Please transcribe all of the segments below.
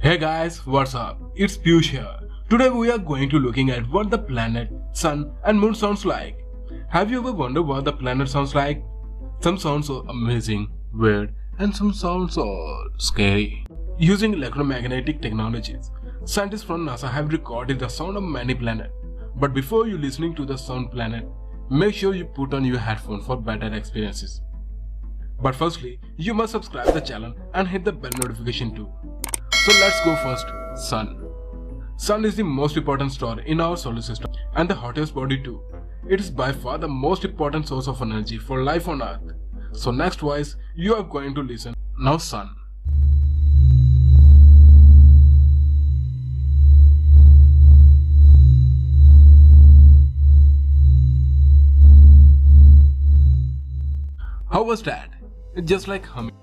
Hey guys, what's up? It's Piyush here. Today we are going to looking at what the planet, sun and moon sounds like. Have you ever wondered what the planet sounds like? Some sounds so amazing, weird and some sounds so scary. Using electromagnetic technologies, scientists from NASA have recorded the sound of many planets. But before you listening to the sound planet, make sure you put on your headphones for better experiences. But firstly, you must subscribe the channel and hit the bell notification too. So let's go first. Sun. Sun is the most important star in our solar system and the hottest body too. It is by far the most important source of energy for life on Earth. So next wise, you are going to listen. Now Sun. How was that? It's just like humming.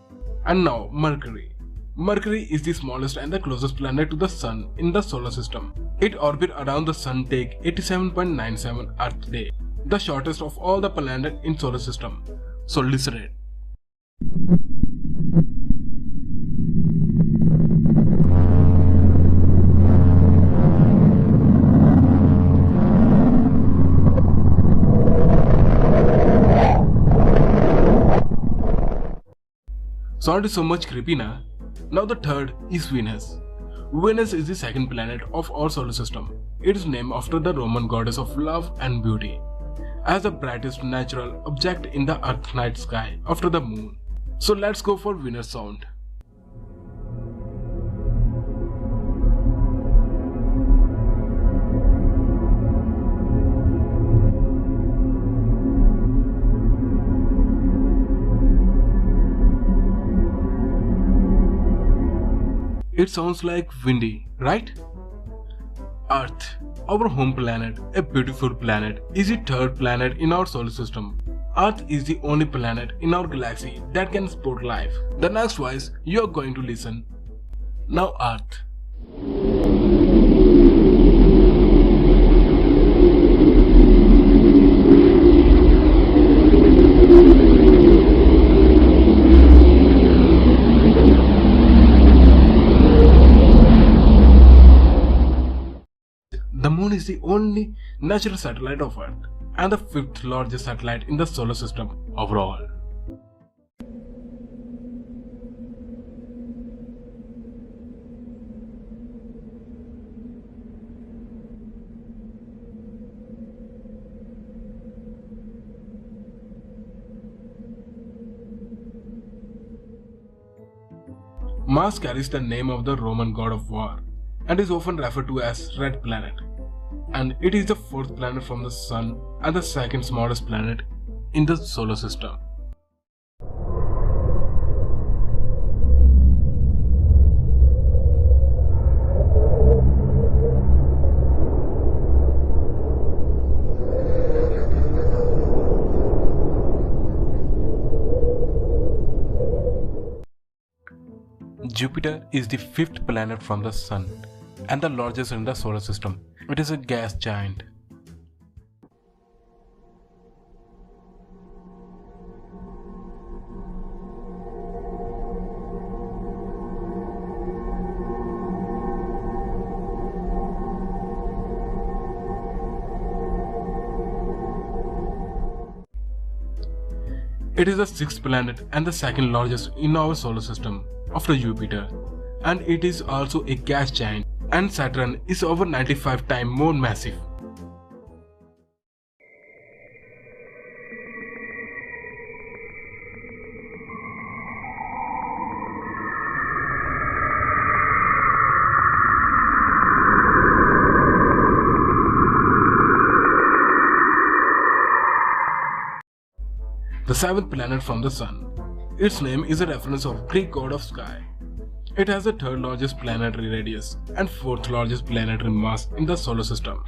And now Mercury. Mercury is the smallest and the closest planet to the Sun in the solar system. It orbits around the Sun take 87.97 Earth days, the shortest of all the planets in solar system. So listen it. Sound is so much creepy na? Now the third is Venus. Venus is the second planet of our solar system. It is named after the Roman goddess of love and beauty, as the brightest natural object in the Earth night sky after the moon. So let's go for Venus sound. It sounds like windy, right? Earth, our home planet, a beautiful planet, is the third planet in our solar system. Earth is the only planet in our galaxy that can support life. The next voice you are going to listen. Now Earth. The Moon is the only natural satellite of Earth and the fifth largest satellite in the solar system overall. Mars carries the name of the Roman god of war and is often referred to as Red Planet. And it is the fourth planet from the Sun and the second smallest planet in the solar system. Jupiter is the fifth planet from the Sun and the largest in the solar system. It is a gas giant. It is the sixth planet and the second largest in our solar system after Jupiter, and it is also a gas giant, and Saturn is over 95 times more massive. The seventh planet from the Sun. Its name is a reference of Greek god of sky. It has the third largest planetary radius and fourth largest planetary mass in the solar system.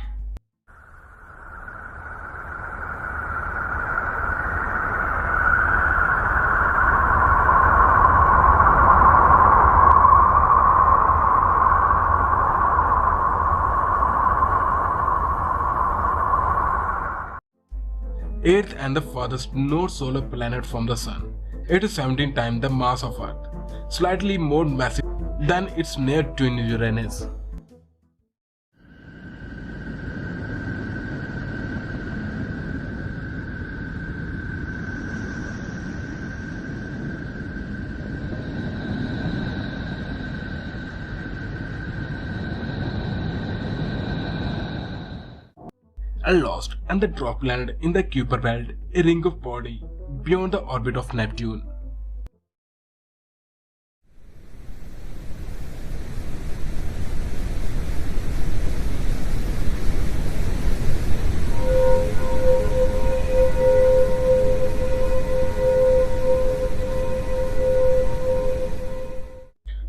Eighth and the farthest known solar planet from the Sun. It is 17 times the mass of Earth, slightly more massive Then it's Neptune Uranus. Are lost and the dwarf planet in the Kuiper belt, a ring of body beyond the orbit of Neptune.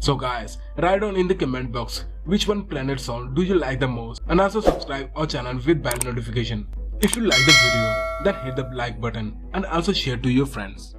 So guys, write down in the comment box which one planet sound do you like the most, and also subscribe our channel with bell notification. If you like the video, then hit the like button and also share to your friends.